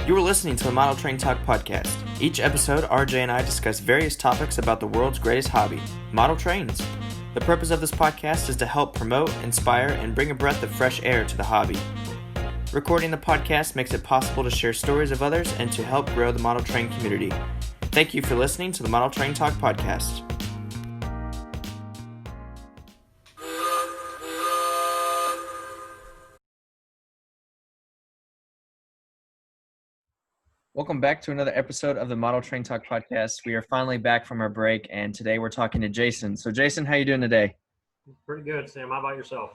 You are listening to the Model Train Talk podcast. Each episode, RJ and I discuss various topics about the world's greatest hobby, model trains. The purpose of this podcast is to help promote, inspire, and bring a breath of fresh air to the hobby. Recording the podcast makes it possible to share stories of others and to help grow the model train community. Thank you for listening to the Model Train Talk podcast. Welcome back to another episode of the Model Train Talk podcast. We are finally back from our break, and today we're talking to Jason. So, Jason, how you doing today? Pretty good, Sam. How about yourself?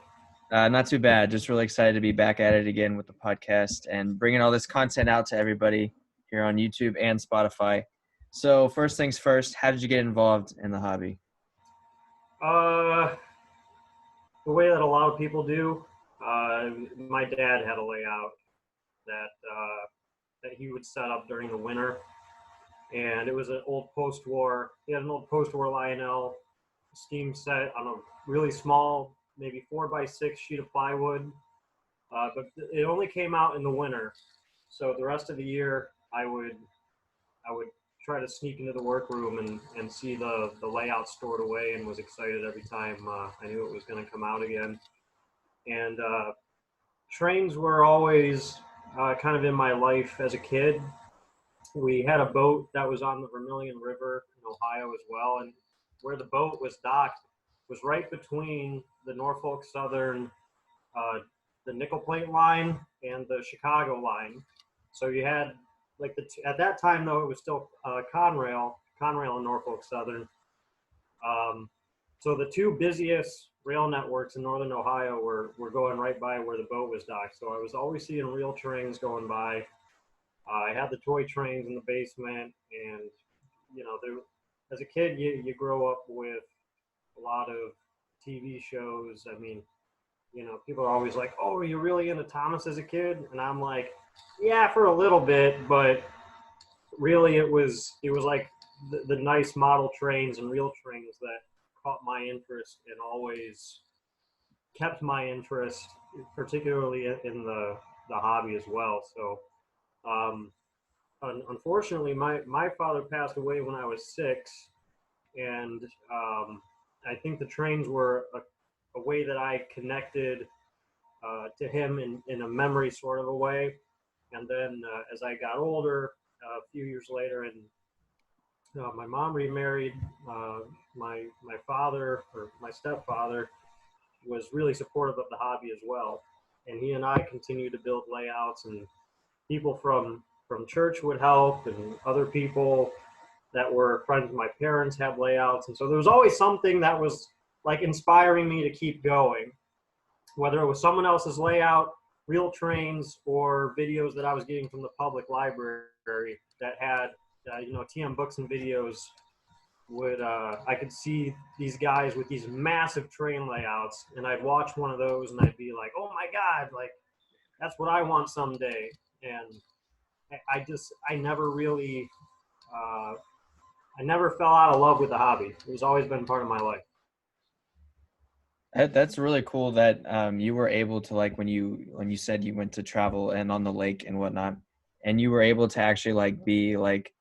Not too bad. Just really excited to be back at it again with the podcast and bringing all this content out to everybody here on YouTube and Spotify. So, first things first, how did you get involved in the hobby? The way that a lot of people do. My dad had a layout that he would set up during the winter, and it was an old post-war. He had an old post-war Lionel steam set on a really small, maybe 4x6 sheet of plywood, but it only came out in the winter. So the rest of the year, I would try to sneak into the workroom and see the layout stored away, and was excited every time I knew it was going to come out again. And trains were always kind of in my life as a kid. We had a boat that was on the Vermilion River in Ohio as well, and where the boat was docked was right between the Norfolk Southern, the nickel plate line, and the Chicago line. So you had, like, at that time, though, it was still Conrail and Norfolk Southern. So the two busiest rail networks in northern Ohio were going right by where the boat was docked. So I was always seeing real trains going by. I had the toy trains in the basement, and as a kid, you grow up with a lot of TV shows. I mean, people are always like, "Oh, are you really into Thomas as a kid?" And I'm like, "Yeah, for a little bit," but really it was like the nice model trains and real trains that caught my interest and always kept my interest, particularly in the hobby as well. So unfortunately, my father passed away when I was 6, and I think the trains were a way that I connected to him in a memory sort of a way. And then as I got older, a few years later, and my mom remarried, my father, or my stepfather, was really supportive of the hobby as well. And he and I continued to build layouts, and people from church would help, and other people that were friends of my parents had layouts. And so there was always something that was like inspiring me to keep going, whether it was someone else's layout, real trains, or videos that I was getting from the public library that had, TM books and videos. I could see these guys with these massive train layouts, and I'd watch one of those and I'd be like, "Oh my God, like that's what I want someday." And I never really, I never fell out of love with the hobby. It's always been part of my life. That's really cool that you were able to, like, when you said you went to travel and on the lake and whatnot, and you were able to actually like be like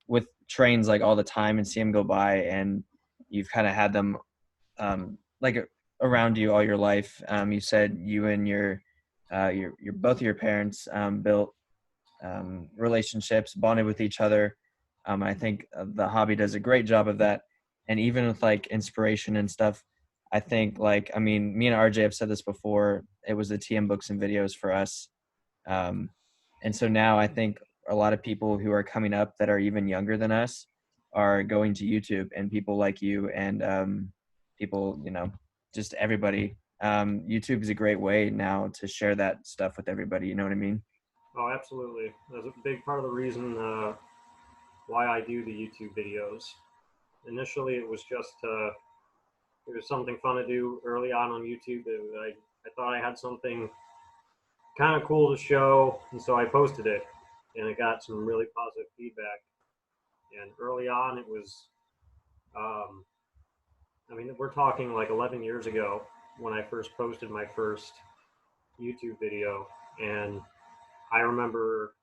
with trains like all the time and see them go by, and you've kind of had them like around you all your life. You said you and your both of your parents built relationships, bonded with each other. I think the hobby does a great job of that, and even with like inspiration and stuff. I think, like, I mean, me and RJ have said this before. It was the TM books and videos for us. And so now I think a lot of people who are coming up that are even younger than us are going to YouTube, and people like you and people, just everybody. YouTube is a great way now to share that stuff with everybody. You know what I mean? Oh, absolutely. That's a big part of the reason why I do the YouTube videos. Initially, it was just it was something fun to do early on YouTube. I thought I had something kind of cool to show, and so I posted it, and it got some really positive feedback. And early on, it was, we're talking like 11 years ago when I first posted my first YouTube video, and I remember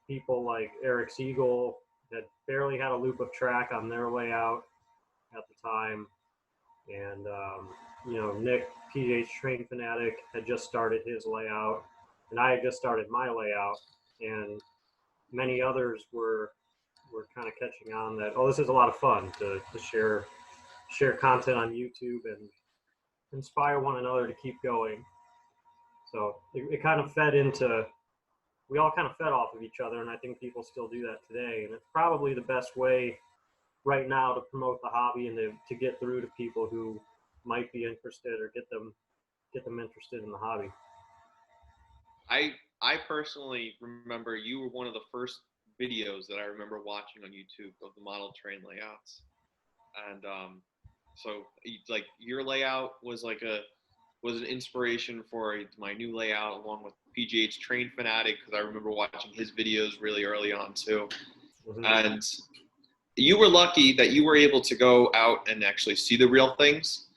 people like Eric Siegel that barely had a loop of track on their layout at the time, and Nick PGH Train Fanatic had just started his layout, and I had just started my layout, and many others were kind of catching on that, oh, this is a lot of fun to share content on YouTube and inspire one another to keep going. So it kind of fed into, we all kind of fed off of each other, and I think people still do that today. And it's probably the best way right now to promote the hobby and to get through to people who might be interested, or get them interested in the hobby. I personally remember you were one of the first videos that I remember watching on YouTube of the model train layouts, and so like your layout was like was an inspiration for my new layout, along with PGH Train Fanatic, because I remember watching his videos really early on too. Mm-hmm. And you were lucky that you were able to go out and actually see the real things.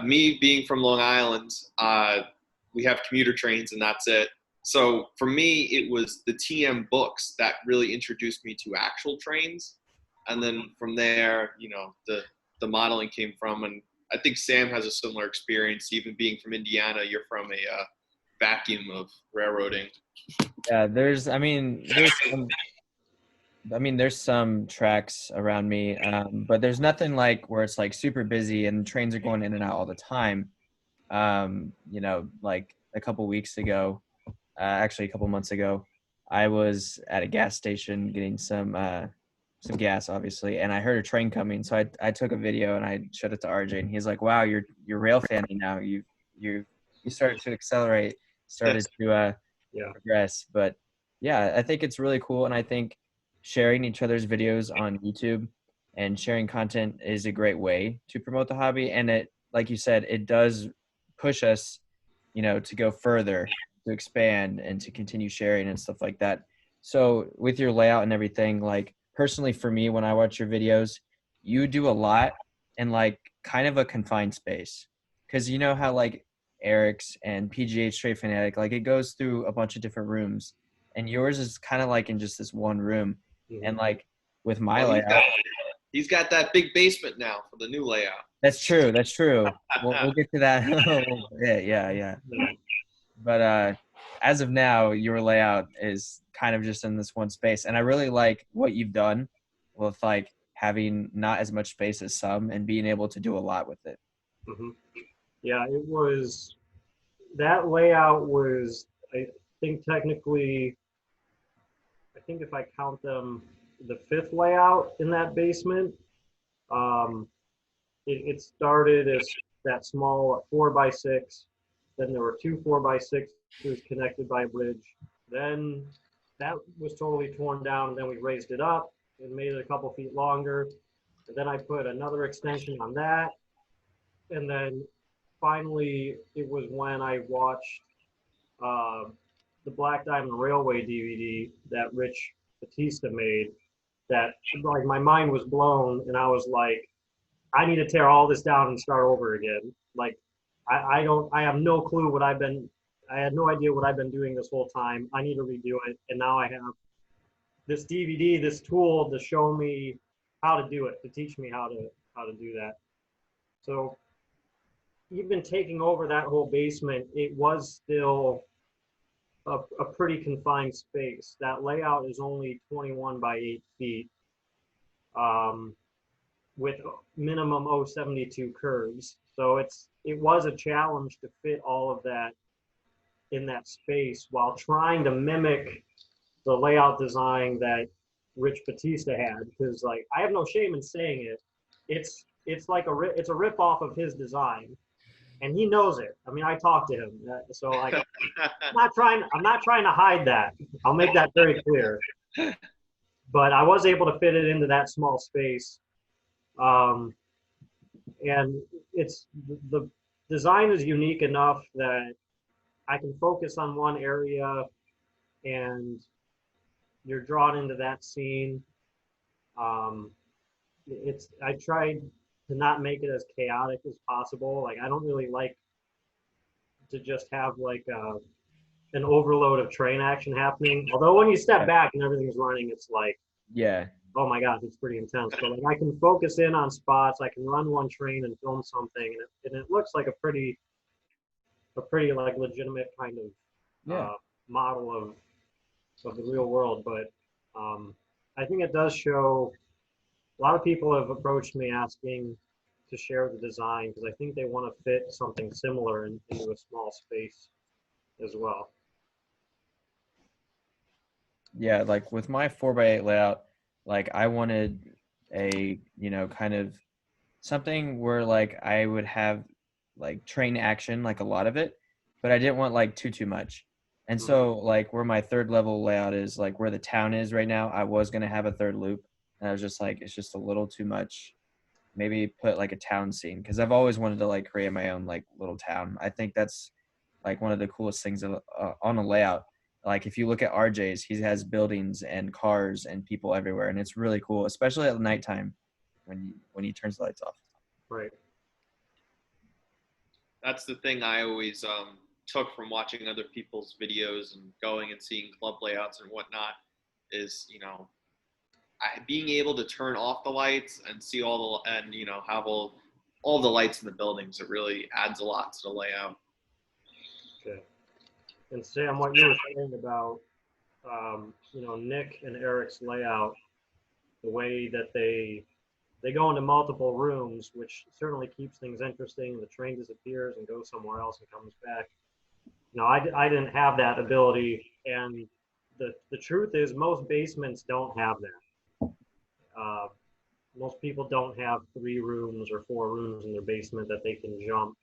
Me being from Long Island, we have commuter trains and that's it. So for me, it was the TM books that really introduced me to actual trains. And then from there, the modeling came from. And I think Sam has a similar experience. Even being from Indiana, you're from a vacuum of railroading. Yeah, there's some tracks around me, but there's nothing like where it's like super busy and trains are going in and out all the time. Like a couple weeks ago, actually a couple months ago, I was at a gas station getting some gas, obviously, and I heard a train coming. So I took a video and I showed it to RJ, and he's like, "Wow, you're rail fanning now. You started to accelerate, started to Yeah. progress." But yeah, I think it's really cool, and I think sharing each other's videos on YouTube and sharing content is a great way to promote the hobby. And it, like you said, it does push us, to go further, to expand, and to continue sharing and stuff like that. So with your layout and everything, like personally for me, when I watch your videos, you do a lot in like kind of a confined space, because you know how like Eric's and PGH Straight Fanatic, like it goes through a bunch of different rooms, and yours is kind of like in just this one room. Mm-hmm. And like with my Well, layout, he's got that big basement now for the new layout. that's true. That's true. We'll get to that. Yeah. But as of now, your layout is kind of just in this one space, and I really like what you've done with like having not as much space as some and being able to do a lot with it. Mm-hmm. Yeah, it was, that layout was, I think technically, I think if I count them, the fifth layout in that basement. It started as that small 4x6. Then there were two 4x6s connected by a bridge. Then that was totally torn down, and then we raised it up and made it a couple feet longer. And then I put another extension on that. And then finally, it was when I watched uh, the Black Diamond Railway DVD that Rich Batista made, that like my mind was blown, and I was like, I need to tear all this down and start over again. Like, I have no clue I had no idea what I've been doing this whole time. I need to redo it. And now I have this DVD, this tool to show me how to do it, to teach me how to do that. So even taking over that whole basement, it was still a pretty confined space. That layout is only 21 by 8 feet. With minimum 072 curves. So it was a challenge to fit all of that in that space while trying to mimic the layout design that Rich Batista had. Because like, I have no shame in saying it. It's like it's a rip off of his design, and he knows it. I mean, I talked to him, so like, I'm not trying to hide that. I'll make that very clear. But I was able to fit it into that small space. And the design is unique enough that I can focus on one area and you're drawn into that scene. I tried to not make it as chaotic as possible. Like, I don't really like to just have like an overload of train action happening. Although when you step back and everything's running, it's like, Yeah. oh my gosh, it's pretty intense. But like I can focus in on spots. I can run one train and film something, and it looks like a pretty like legitimate kind of Yeah. model of the real world. But I think it does show. A lot of people have approached me asking to share the design because I think they want to fit something similar into a small space as well. Yeah, like with my 4x8 layout, like I wanted a, kind of something where like I would have like train action, like a lot of it, but I didn't want like too much. And Mhm. so like where my third level layout is, like where the town is right now, I was gonna have a third loop, and I was just like, it's just a little too much. Maybe put like a town scene, because I've always wanted to like create my own like little town. I think that's like one of the coolest things on a layout. Like if you look at RJ's, he has buildings and cars and people everywhere, and it's really cool, especially at nighttime when he turns the lights off. Right. That's the thing I always took from watching other people's videos and going and seeing club layouts and whatnot is, being able to turn off the lights and see all the, and have all the lights in the buildings. It really adds a lot to the layout. Okay. And Sam, what you were saying about Nick and Eric's layout, the way that they go into multiple rooms, which certainly keeps things interesting. The train disappears and goes somewhere else and comes back. No, I didn't have that ability, and the truth is most basements don't have that. Most people don't have 3 rooms or 4 rooms in their basement that they can jump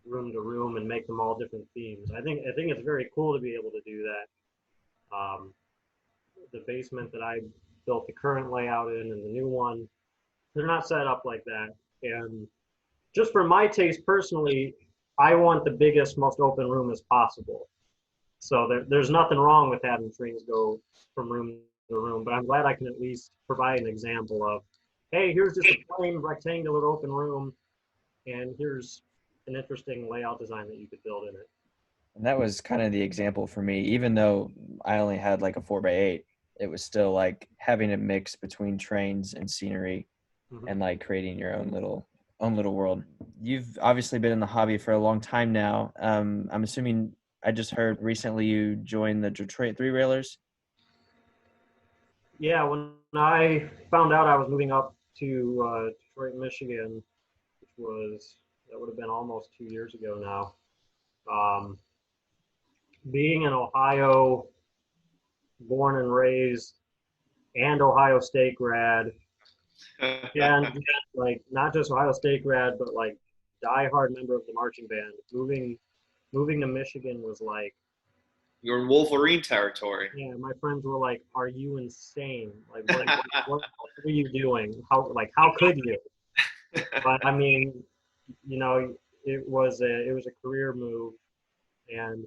room to room and make them all different themes. I think it's very cool to be able to do that. The basement that I built the current layout in and the new one, they're not set up like that. And just for my taste personally, I want the biggest, most open room as possible. So there's nothing wrong with having trains go from room to room, but I'm glad I can at least provide an example of, hey, here's just a plain rectangular open room, and here's an interesting layout design that you could build in it. And that was kind of the example for me. Even though I only had like a 4x8, it was still like having a mix between trains and scenery, Mm-hmm. and like creating your own little world. You've obviously been in the hobby for a long time now. I'm assuming, I just heard recently you joined the Detroit Three Railers. Yeah, when I found out I was moving up to Detroit, Michigan, which that would have been almost 2 years ago now. Um, Being an Ohio born and raised and Ohio State grad, and like not just Ohio State grad, but like diehard member of the marching band. Moving to Michigan was like, You're in Wolverine territory. yeah, my friends were like, "Are you insane? Like, what are you doing? How could you?" But I mean, you know, it was a career move, and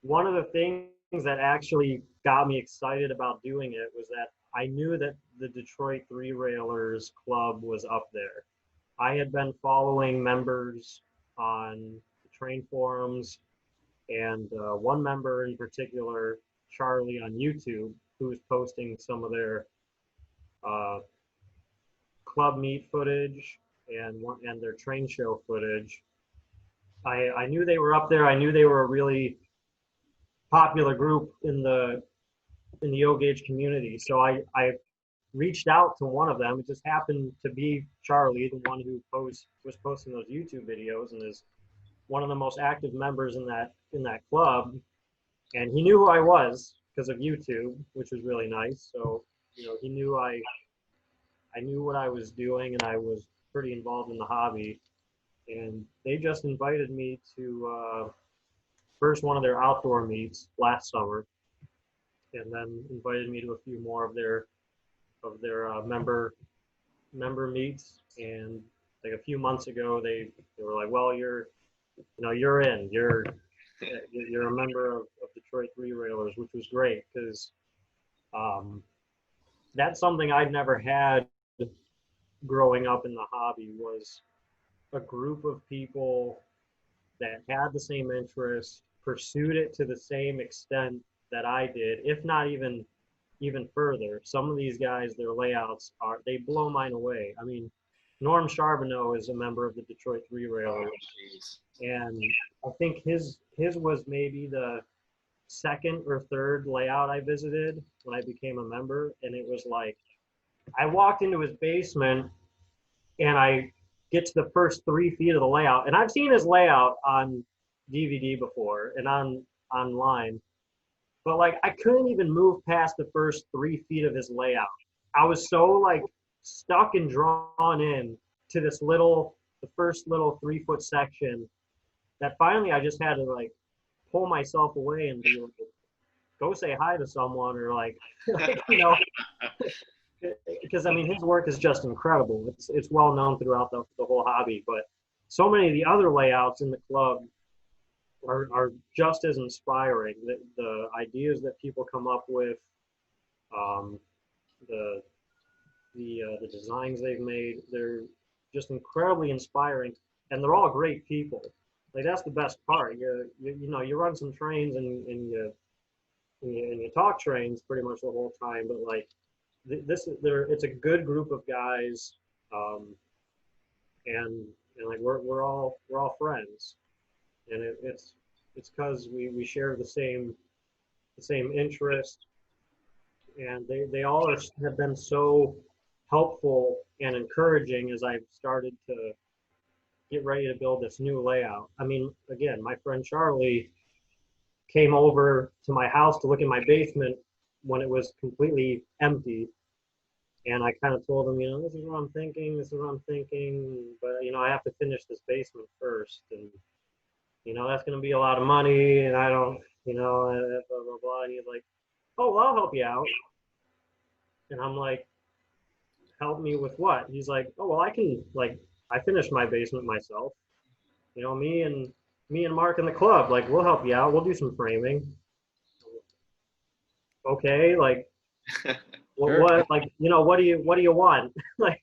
one of the things that actually got me excited about doing it was that I knew that the Detroit Three Railers Club was up there. I had been following members on the train forums, and one member in particular, Charlie, on YouTube, who was posting some of their uh, club meet footage and their train show footage. I knew they were up there. I knew they were a really popular group in the O Gauge community. So I reached out to one of them. It just happened to be Charlie, the one who was posting those YouTube videos and is one of the most active members in that club. And he knew who I was because of YouTube, which was really nice. So he knew I knew what I was doing, and I was pretty involved in the hobby. And they just invited me to first one of their outdoor meets last summer, and then invited me to a few more of their member meets. And like a few months ago, they were like, "Well, you're in. You're a member of Detroit Three Railers," which was great because um, that's something I'd never had growing up in the hobby, was a group of people that had the same interests, pursued it to the same extent that I did, if not even further. Some of these guys, their layouts they blow mine away. I mean, Norm Charbonneau is a member of the Detroit Three Railers, and I think his was maybe the second or third layout I visited when I became a member, and it was like I walked into his basement and I get to the first 3 feet of the layout, and I've seen his layout on DVD before and online, but like I couldn't even move past the first 3 feet of his layout. I was so like stuck and drawn in to the first little 3-foot section that finally I just had to like pull myself away and be like, go say hi to someone or like, because I mean his work is just incredible. It's well known throughout the whole hobby, but so many of the other layouts in the club are just as inspiring. The ideas that people come up with, the designs they've made, they're just incredibly inspiring, and they're all great people. Like that's the best part. You run some trains and you talk trains pretty much the whole time, but like it's a good group of guys, and like we're all friends, and it's because we share the same interest, and they all have been so helpful and encouraging as I've started to get ready to build this new layout. I mean, again, my friend Charlie came over to my house to look in my basement when it was completely empty. And I kind of told him, this is what I'm thinking, but, I have to finish this basement first. And, that's going to be a lot of money. And I don't, blah, blah, blah. And he's like, oh, well, I'll help you out. And I'm like, help me with what? He's like, oh, well, I finished my basement myself. Me and Mark in the club, like, we'll help you out. We'll do some framing. Okay, like, what what do you want? Like,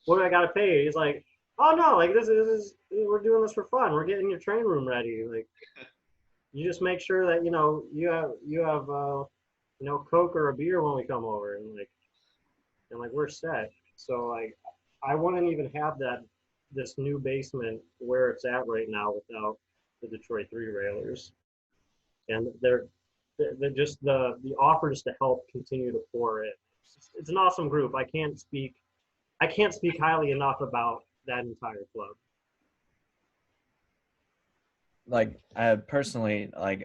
what do I gotta pay? He's like, oh no, like this is we're doing this for fun. We're getting your train room ready. Like, you just make sure that you have Coke or a beer when we come over, and we're set. So like, I wouldn't even have this new basement where it's at right now without the Detroit Three Railers, and they're just the offers to help continue to pour in. It's an awesome group. I can't speak highly enough about that entire club. Like personally, like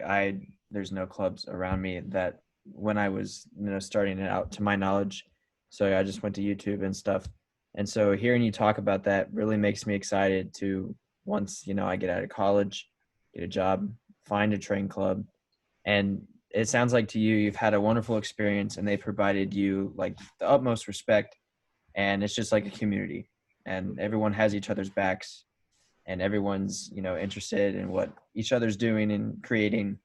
there's no clubs around me that when I was starting it out to my knowledge, so I just went to YouTube and stuff. And so hearing you talk about that really makes me excited to, once I get out of college, get a job, find a train club. And it sounds like to you've had a wonderful experience, and they provided you like the utmost respect, and it's just like a community, and everyone has each other's backs, and everyone's interested in what each other's doing and creating,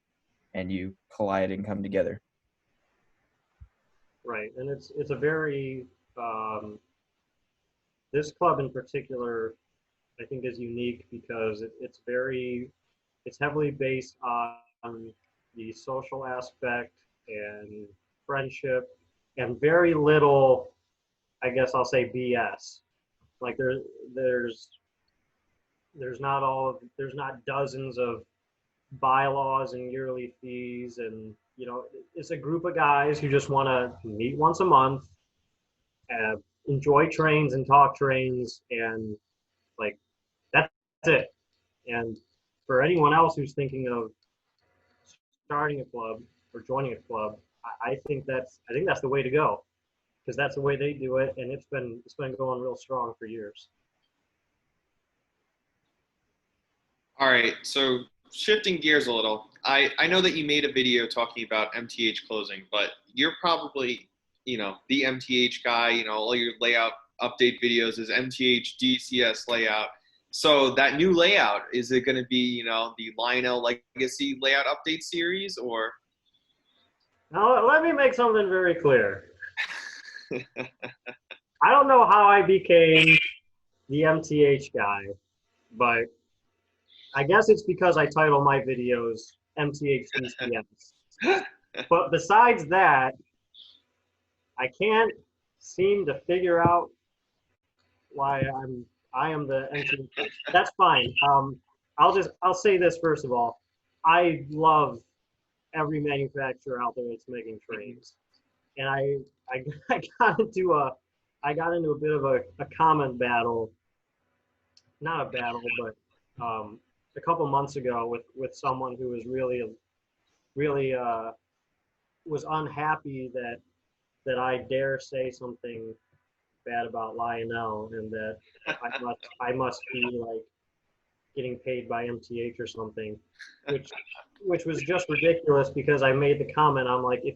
and you collide and come together. Right, and it's a very this club in particular, I think, is unique because it's heavily based on the social aspect and friendship, and very little, I guess I'll say, BS. Like there's not dozens of bylaws and yearly fees, and it's a group of guys who just want to meet once a month, enjoy trains and talk trains, and like that's it. And for anyone else who's thinking of starting a club or joining a club, I think that's the way to go, because that's the way they do it, and it's been going real strong for years. All right, so shifting gears a little, I know that you made a video talking about MTH closing, but you're probably the MTH guy. All your layout update videos is MTH DCS layout. So that new layout, is it going to be the Lionel Legacy layout update series, or? Now let me make something very clear. I don't know how I became the MTH guy, but I guess it's because I title my videos MTH DCS. But besides that, I can't seem to figure out why I am the MTH. That's fine. I'll say this first of all. I love every manufacturer out there that's making trains, and I, I got into a bit of a comment battle, not a battle, but a couple months ago with someone who was really was unhappy that I dare say something bad about Lionel, and that I must be like getting paid by MTH or something, which was just ridiculous because I made the comment. I'm like, the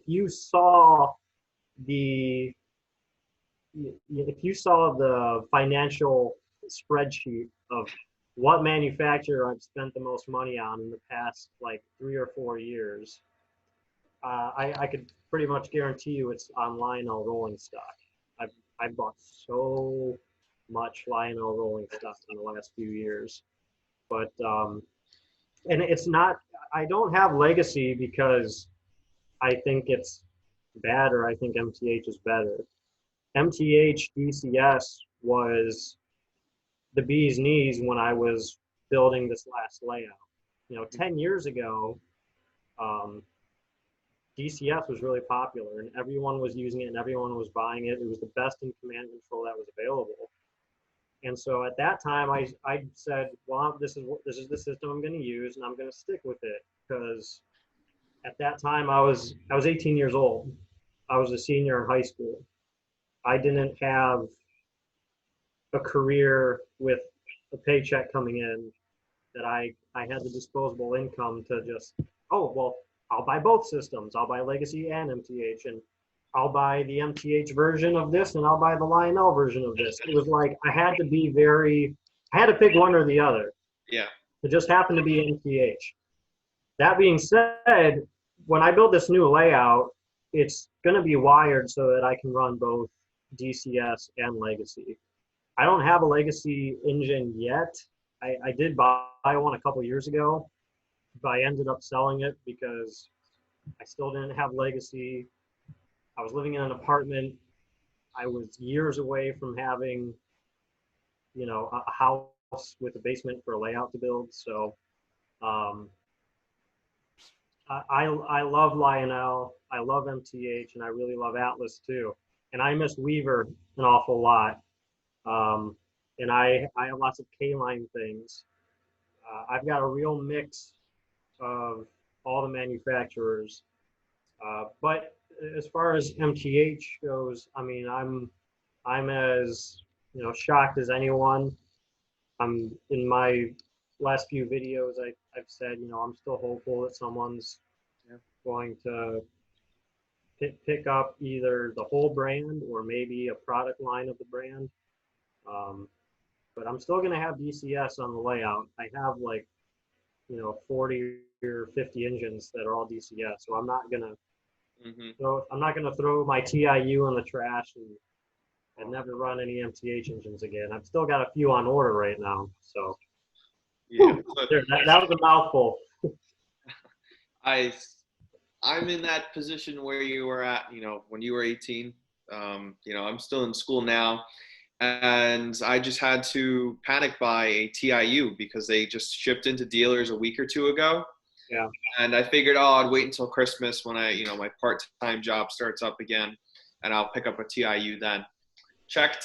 if you saw the financial spreadsheet of what manufacturer I've spent the most money on in the past like 3 or 4 years, I could pretty much guarantee you it's on Lionel rolling stock. I've bought so much Lionel rolling stock in the last few years, but and it's not. I don't have Legacy because I think it's bad or I think MTH is better. MTH DCS was the bee's knees when I was building this last layout. 10 years ago, DCS was really popular and everyone was using it and everyone was buying it. It was the best in command control that was available. And so at that time, I said, well, this is the system I'm going to use and I'm going to stick with it, because at that time I was 18 years old. I was a senior in high school. I didn't have a career with a paycheck coming in that I had the disposable income to just, oh, well, I'll buy both systems. I'll buy Legacy and MTH, and I'll buy the MTH version of this and I'll buy the Lionel version of this. It was like I had to pick one or the other. Yeah. It just happened to be MTH. That being said, when I build this new layout, it's going to be wired so that I can run both DCS and Legacy. I don't have a Legacy engine yet. I did buy one a couple years ago, but I ended up selling it because I still didn't have Legacy. I was living in an apartment. I was years away from having, a house with a basement for a layout to build. So I love Lionel. I love MTH, and I really love Atlas too. And I miss Weaver an awful lot. And I have lots of K-line things. I've got a real mix of all the manufacturers. But as far as MTH goes, I mean, I'm as shocked as anyone. I'm in my last few videos. I've said I'm still hopeful that someone's going to pick up either the whole brand or maybe a product line of the brand. But I'm still going to have DCS on the layout. I have 40 or 50 engines that are all DCS, so I'm not gonna throw my TIU in the trash and never run any MTH engines again. I've still got a few on order right now, so Yeah. that was a mouthful. I'm in that position where you were at, when you were 18. I'm still in school now, and I just had to panic buy a TIU because they just shipped into dealers a week or two ago. Yeah. And I figured, I'd wait until Christmas when my part-time job starts up again, and I'll pick up a TIU then. Checked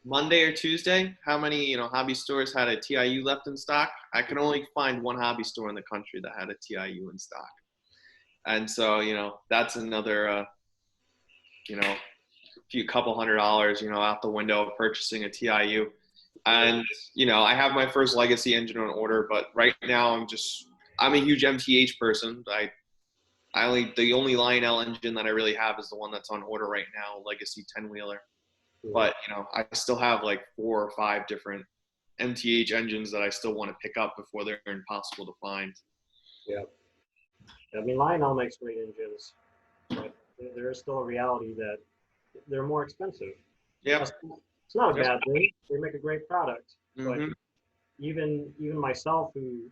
Monday or Tuesday how many, hobby stores had a TIU left in stock. I could only find one hobby store in the country that had a TIU in stock. And so, that's another, few couple $100, out the window of purchasing a TIU. And, I have my first Legacy engine on order, but right now I'm a huge MTH person. The only Lionel engine that I really have is the one that's on order right now, Legacy 10-wheeler. But, I still have 4 or 5 different MTH engines that I still want to pick up before they're impossible to find. Yeah. I mean, Lionel makes great engines, but there is still a reality that they're more expensive. Yeah. It's not a bad thing. They make a great product. Mm-hmm. But even myself, who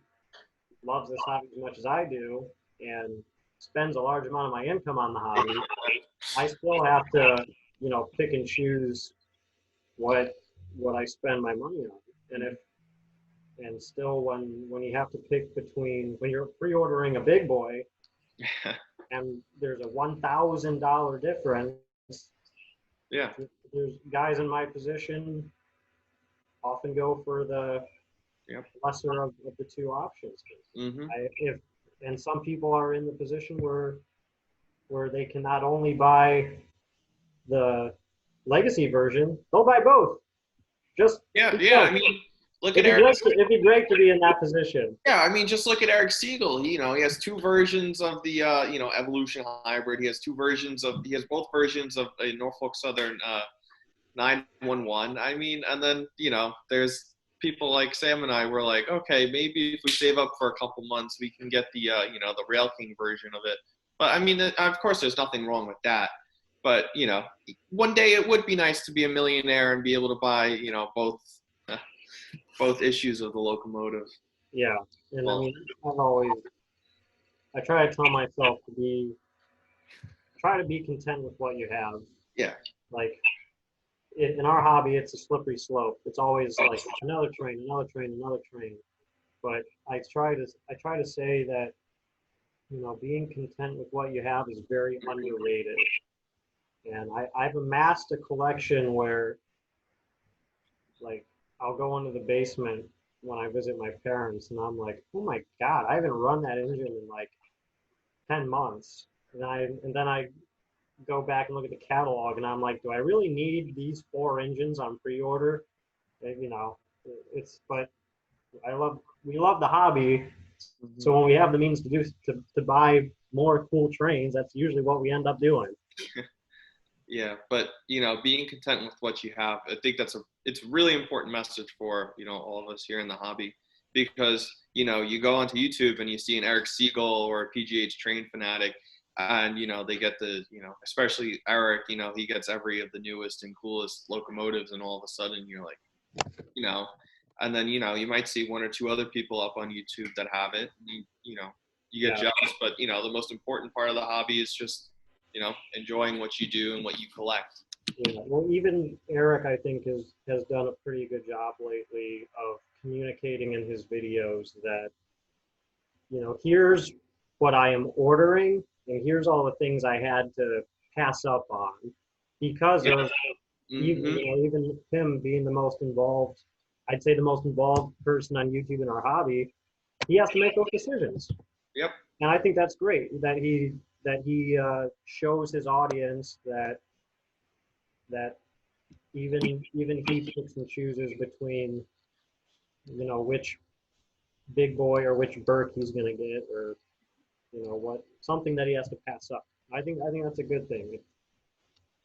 loves this hobby as much as I do and spends a large amount of my income on the hobby, I still have to, pick and choose what I spend my money on. And still when you have to pick between when you're pre-ordering a big boy and there's a $1,000 difference, Yeah. there's guys in my position often go for the Yep. lesser of the two options. Mm-hmm. And some people are in the position where they can not only buy the legacy version, they'll buy both. Just Yeah. because. Yeah. I mean, look at It'd be Eric. great. It'd be great to be in that position. Yeah, I mean, just look at Eric Siegel. He has two versions of the Evolution Hybrid. He has both versions of a Norfolk Southern 911. I mean, and then there's people like Sam and I were like, okay, maybe if we save up for a couple months, we can get the the Rail King version of it. But I mean, of course, there's nothing wrong with that. But one day it would be nice to be a millionaire and be able to buy both issues of the locomotive. Yeah, and I mean, I try to tell myself try to be content with what you have. Yeah. Like in our hobby, it's a slippery slope. It's always like another train, another train, another train. But I try to say that being content with what you have is very underrated. And I've amassed a collection where, like, I'll go into the basement when I visit my parents, and I'm like, oh my God, I haven't run that engine in like 10 months. And then I go back and look at the catalog, and I'm like, do I really need these 4 engines on pre-order? But we love the hobby. Mm-hmm. So when we have the means to buy more cool trains, that's usually what we end up doing. Yeah, but being content with what you have, I think it's a really important message for all of us here in the hobby, because you go onto YouTube and you see an Eric Siegel or a PGH Train Fanatic, and they get especially Eric, he gets every of the newest and coolest locomotives, and all of a sudden you're like, and then you might see one or two other people up on YouTube that have it, and you get jealous. But the most important part of the hobby is just enjoying what you do and what you collect. Yeah, well, even Eric, I think, has done a pretty good job lately of communicating in his videos that, here's what I am ordering, and here's all the things I had to pass up on because of even him being the most involved, I'd say the most involved person on YouTube in our hobby. He has to make those decisions. Yep. And I think that's great that he shows his audience that even he picks and chooses between which big boy or which Burke he's going to get, or what something that he has to pass up. I think that's a good thing.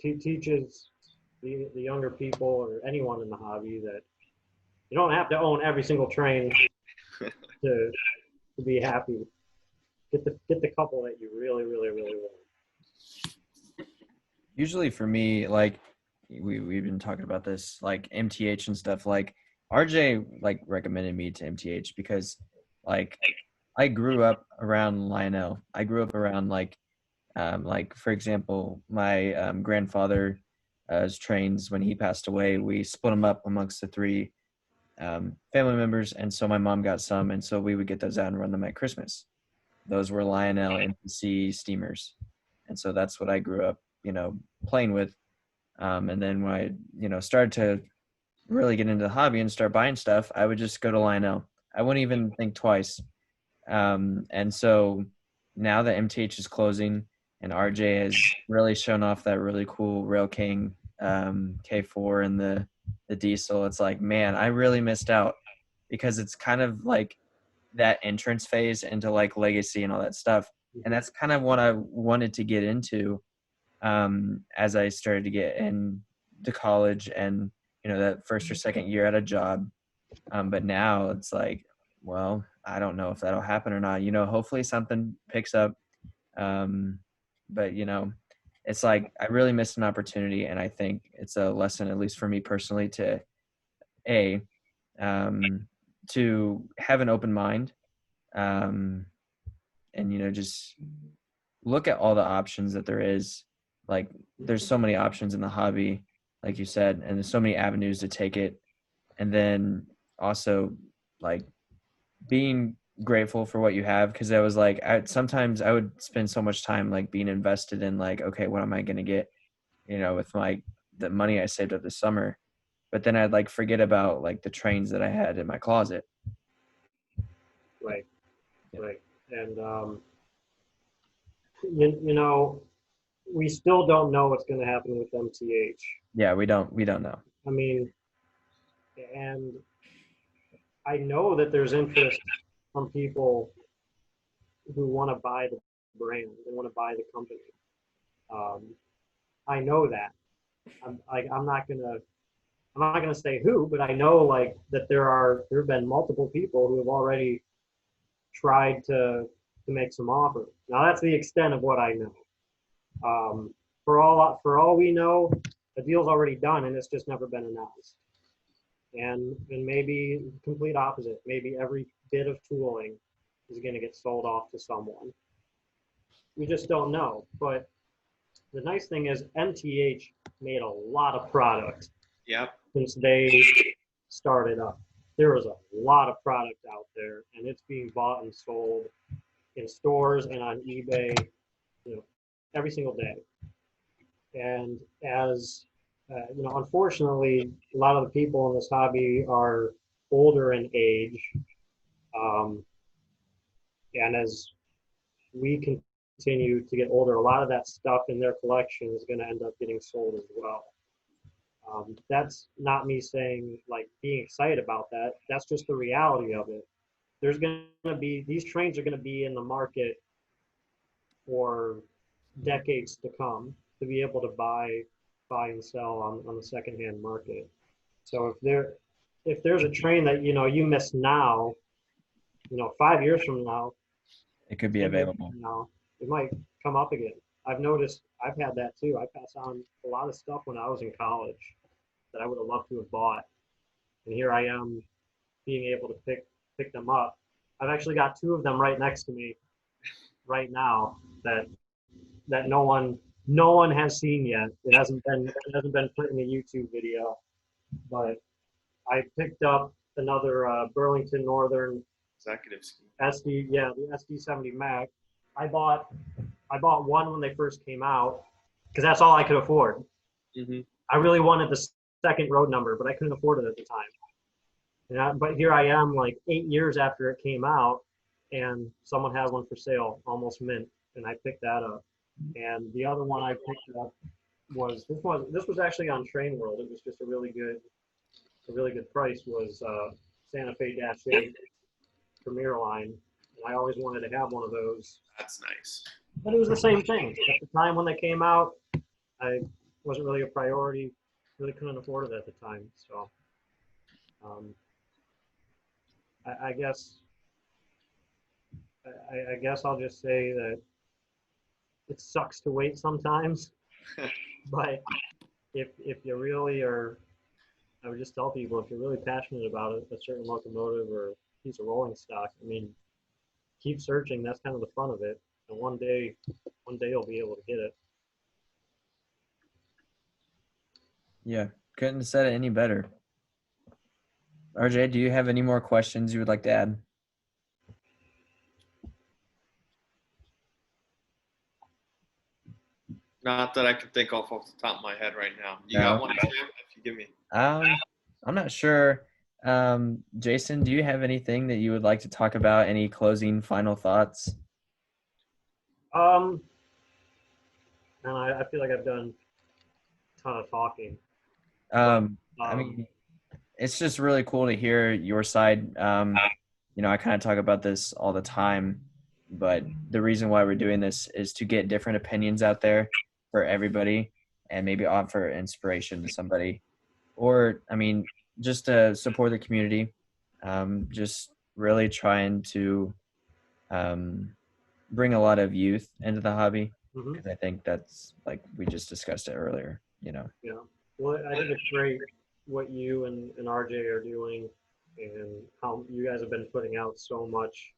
It teaches the younger people or anyone in the hobby that you don't have to own every single train to be happy. Get the couple that you really, really, really want. Usually for me, like we've been talking about this, like MTH and stuff, like RJ like recommended me to MTH because like I grew up around Lionel. I grew up around like for example, my grandfather's trains, when he passed away, we split them up amongst the 3 family members, and so my mom got some, and so we would get those out and run them at Christmas. Those were Lionel NPC steamers, and so that's what I grew up playing with. And then when I started to really get into the hobby and start buying stuff, I would just go to Lionel. I wouldn't even think twice. And so now that MTH is closing and RJ has really shown off that really cool Rail King K4 and the diesel, it's like, man, I really missed out, because it's kind of like that entrance phase into like legacy and all that stuff. And that's kind of what I wanted to get into as I started to get into college and that first or second year at a job. But now it's like, well, I don't know if that'll happen or not. Hopefully something picks up. But it's like I really missed an opportunity, and I think it's a lesson, at least for me personally, to to have an open mind, and just look at all the options that there is. Like, there's so many options in the hobby, like you said, and there's so many avenues to take it. And then also, like, being grateful for what you have, because I was like, sometimes I would spend so much time like being invested in, like, okay, what am I going to get, with the money I saved up this summer. But then I'd like forget about like the trains that I had in my closet. Right. Yeah. Right. And we still don't know what's going to happen with MTH. Yeah, we don't know. I mean, and I know that there's interest from people who want to buy the brand, they want to buy the company. Um, I know that. I'm not gonna say who, but I know like that there have been multiple people who have already tried to make some offers. Now that's the extent of what I know. For all we know, the deal's already done and it's just never been announced. And maybe complete opposite. Maybe every bit of tooling is going to get sold off to someone. We just don't know. But the nice thing is MTH made a lot of product. Yep. Since they started up. There is a lot of product out there, and it's being bought and sold in stores and on eBay, every single day. And as unfortunately, a lot of the people in this hobby are older in age, um, and as we continue to get older, a lot of that stuff in their collection is going to end up getting sold as well. That's not me saying like being excited about that. That's just the reality of it. There's going to be these trains are going to be in the market for decades to come to be able to buy and sell on the secondhand market. So if there's a train that you miss now, 5 years from now, It could be 10 years available. from now, it might come up again. I've noticed I've had that too. I pass on a lot of stuff when I was in college that I would have loved to have bought. And here I am being able to pick them up. I've actually got two of them right next to me right now that no one has seen yet. It hasn't been put in a YouTube video, but I picked up another Burlington Northern Executive scheme. SD, the SD70 Mac. I bought one when they first came out because that's all I could afford. Mm-hmm. I really wanted the second road number, but I couldn't afford it at the time. But here I am, like 8 years after it came out, and someone had one for sale, almost mint, and I picked that up. And the other one I picked up was this was actually on Train World. It was just a really good price. Was Santa Fe -8 Premier Line, and I always wanted to have one of those. That's nice. But it was the same thing at the time when they came out. I wasn't really a priority. Really couldn't afford it at the time. So I guess I'll just say that it sucks to wait sometimes. But if you really are, I would just tell people, if you're really passionate about a certain locomotive or piece of rolling stock, I mean, keep searching. That's kind of the fun of it. And one day you'll be able to get it. Yeah, couldn't have said it any better. RJ, do you have any more questions you would like to add? Not that I can think off the top of my head right now. You No. got one, Sam? If you give me. I'm not sure. Jason, do you have anything that you would like to talk about? Any closing final thoughts? And I feel like I've done a ton of talking. I mean, it's just really cool to hear your side. I kind of talk about this all the time, but the reason why we're doing this is to get different opinions out there for everybody and maybe offer inspiration to somebody. Or, I mean, just to support the community, just really trying to bring a lot of youth into the hobby. Because I think that's, like we just discussed it earlier, Yeah. Well, I think it's great what you and RJ are doing, and how you guys have been putting out so much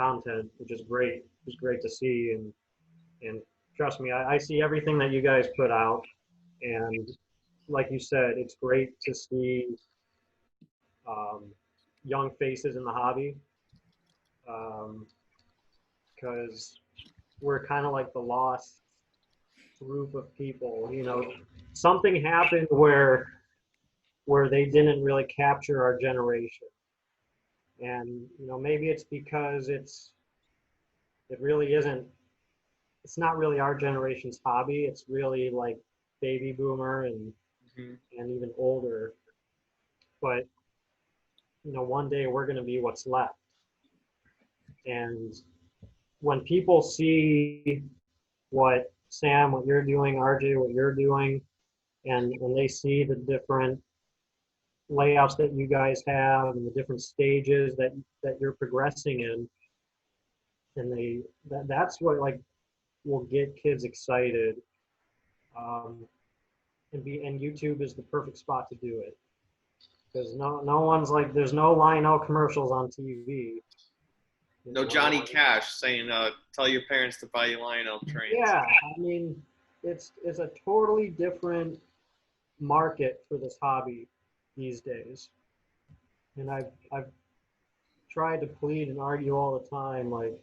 content, which is great. It's great to see, and trust me, I see everything that you guys put out, and like you said, it's great to see um, young faces in the hobby, because we're kind of like the lost group of people. You know, something happened where they didn't really capture our generation, and you know maybe it's because it really isn't. It's not really our generation's hobby. It's really like baby boomer Mhm. and even older. But you know, one day we're going to be what's left. And when people see what Sam, what you're doing, RJ, what you're doing, and when they see the different layouts that you guys have and the different stages that you're progressing in, and that's what like will get kids excited. Um, and YouTube is the perfect spot to do it because no one's like there's no Lionel commercials on TV. You No know, Johnny Cash saying, "Tell your parents to buy you Lionel trains." yeah, I mean it's a totally different market for this hobby these days, and I've tried to plead and argue all the time like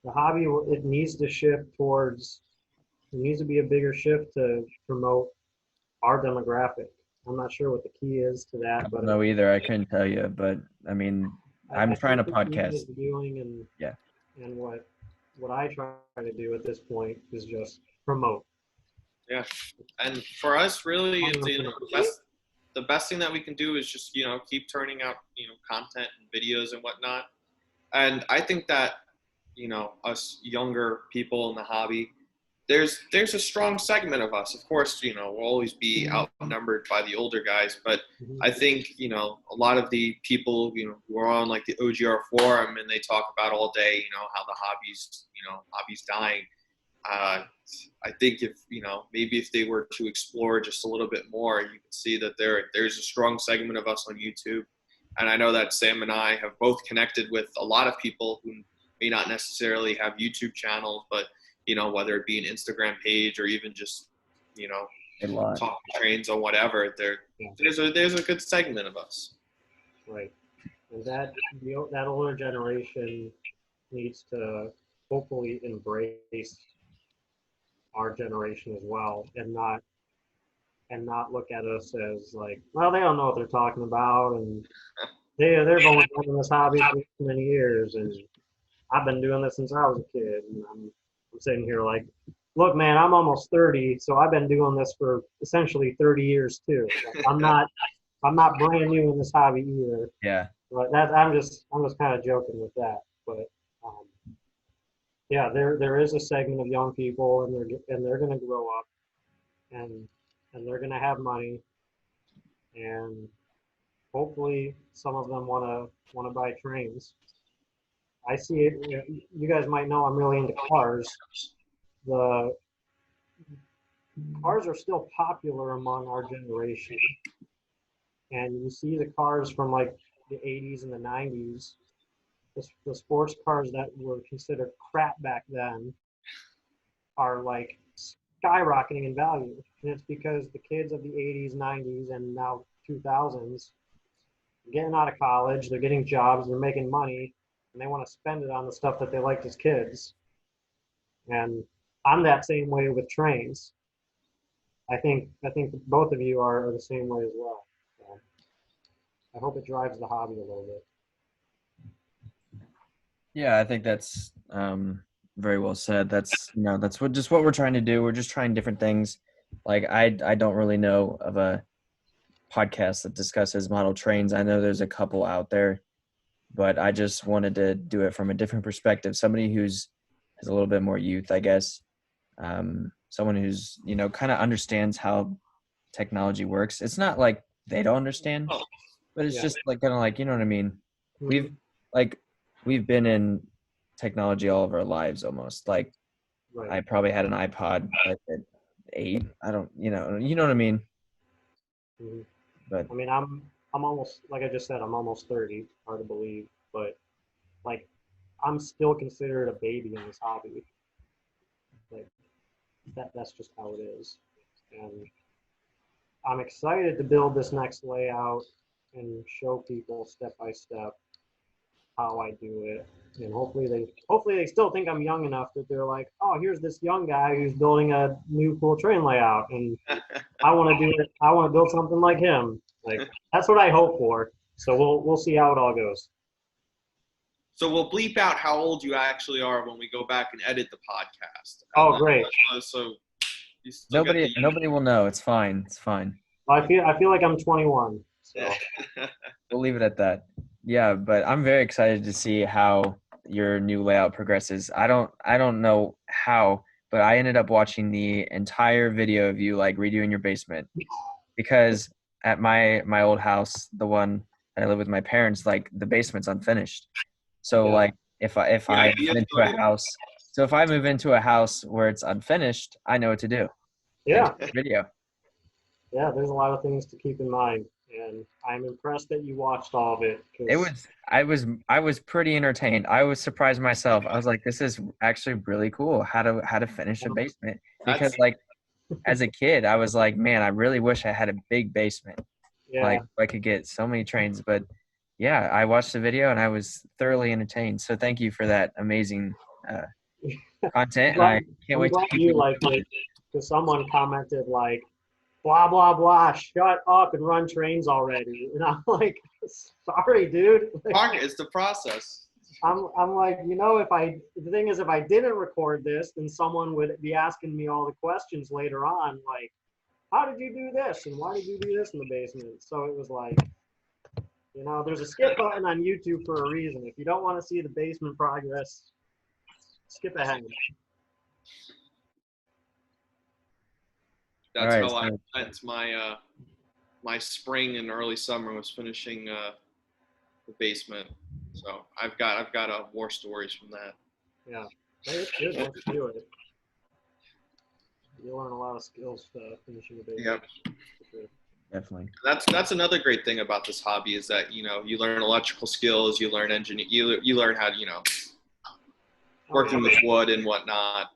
the hobby it needs to shift towards it needs to be a bigger shift to promote our demographic. I'm not sure what the key is to I that, don't but know either. I couldn't tell you, but I mean, I I'm trying think to what you guys podcast. are doing Yeah. and what I try to do at this point is just promote. Yeah, and for us, really, it's, you know, 100%. the best thing that we can do is just, you know, keep turning out, you know, content and videos and whatnot. And I think that, you know, us younger people in the hobby, there's a strong segment of us. Of course, you know, we'll always be outnumbered by the older guys, but Mhm. I think, you know, a lot of the people, you know, who are on like the OGR forum and they talk about all day, you know, how the hobby's dying. uh, I think if, you know, maybe if they were to explore just a little bit more, you can see that there's a strong segment of us on YouTube. And I know that Sam and I have both connected with a lot of people who may not necessarily have YouTube channels, but, you know, whether it be an Instagram page or even just, you know, A lot. talking trains or whatever, Yeah, there's a good segment of us. right. And that older generation needs to hopefully embrace our generation as well, and not look at us as like, well, they don't know what they're talking about, and they've only been in this hobby for so many years, and I've been doing this since I was a kid, and I'm sitting here like, look, man, I'm almost 30, so I've been doing this for essentially 30 years too. Like, I'm not brand new in this hobby either. Yeah. But I'm just kind of joking with that. But um, yeah, there is a segment of young people, and they're going to grow up, and they're going to have money, and hopefully some of them want to buy trains. I see it. You guys might know I'm really into cars. The cars are still popular among our generation, and you see the cars from like the 80s and the 90s. The sports cars that were considered crap back then are like skyrocketing in value. And it's because the kids of the 80s, 90s, and now 2000s are getting out of college, they're getting jobs, they're making money, and they want to spend it on the stuff that they liked as kids. And I'm that same way with trains. I think both of you are the same way as well. So I hope it drives the hobby a little bit. Yeah, I think that's very well said. That's that's what we're trying to do. We're just trying different things. Like I don't really know of a podcast that discusses model trains. I know there's a couple out there, but I just wanted to do it from a different perspective. Somebody who's has a little bit more youth, I guess. Someone who's kind of understands how technology works. It's not like they don't understand, Oh, but it's Yeah. just like kind of like what I mean. We've Mhm. like we've been in technology all of our lives almost. Like Right. I probably had an iPod like at 8. I don't you know what I mean. Mhm. But I mean, I'm almost like I just said, I'm almost 30. Hard to believe, but like I'm still considered a baby in this hobby. Like that's just how it is. And I'm excited to build this next layout and show people step by step how I do it. And hopefully they still think I'm young enough that they're like, oh, here's this young guy who's building a new cool train layout, and I want to do it. I want to build something like him. Like that's what I hope for. So we'll see how it all goes. So we'll bleep out how old you actually are when we go back and edit the podcast. Oh, great. So you still nobody will know. It's fine. It's fine. I feel like I'm 21. So. We'll leave it at that. Yeah, but I'm very excited to see how your new layout progresses. I don't know how, but I ended up watching the entire video of you like redoing your basement, because at my old house, the one that I live with my parents, like the basement's unfinished. So like if I move into a house, so if I move into a house where it's unfinished, I know what to do. Yeah. Video. Yeah, there's a lot of things to keep in mind, and I'm impressed that you watched all of it. I was pretty entertained. I was surprised myself. I was like, this is actually really cool how to finish a basement, because like as a kid, I was like, man, I really wish I had a big basement. Yeah. Like I could get so many trains, but yeah, I watched the video and I was thoroughly entertained. So thank you for that amazing content. And I can't wait to keep you liked it, because someone commented like, blah blah blah, shut up and run trains already. And I'm like, sorry, dude. It's the process. I'm like, the thing is, if I didn't record this, then someone would be asking me all the questions later on, like, how did you do this and why did you do this in the basement? So it was like, there's a skip button on YouTube for a reason. If you don't want to see the basement progress, skip ahead. That's how I spent my spring and early summer, was finishing the basement. So I've got more stories from that. Yeah, it's good once you do it. You learn a lot of skills finishing the basement. Yep. Definitely. That's another great thing about this hobby, is that you learn electrical skills, you learn you learn how to working with wood and whatnot.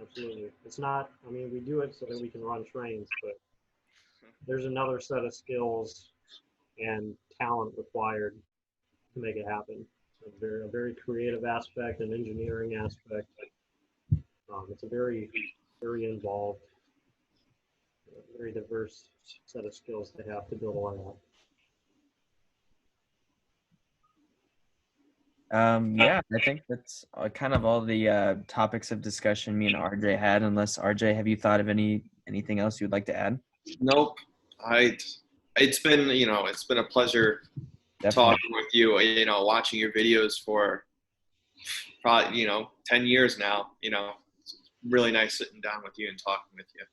Absolutely. It's not, we do it so that we can run trains, but there's another set of skills and talent required to make it happen. A very creative aspect, an engineering aspect. It's a very, very involved, very diverse set of skills to have to build a layout. Yeah, I think that's kind of all the topics of discussion me and RJ had. Unless RJ, have you thought of anything else you'd like to add? Nope. It's been a pleasure talking with you. Watching your videos for probably 10 years now. It's really nice sitting down with you and talking with you.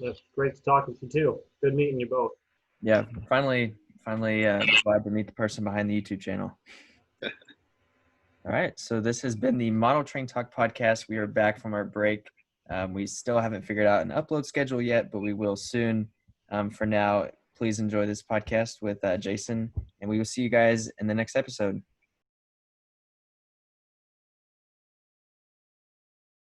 That's great to talk with you too. Good meeting you both. Yeah, finally glad to meet the person behind the YouTube channel. All right, so this has been the Model Train Talk podcast. We are back from our break. We still haven't figured out an upload schedule yet, but we will soon. For now, please enjoy this podcast with Jason, and we will see you guys in the next episode.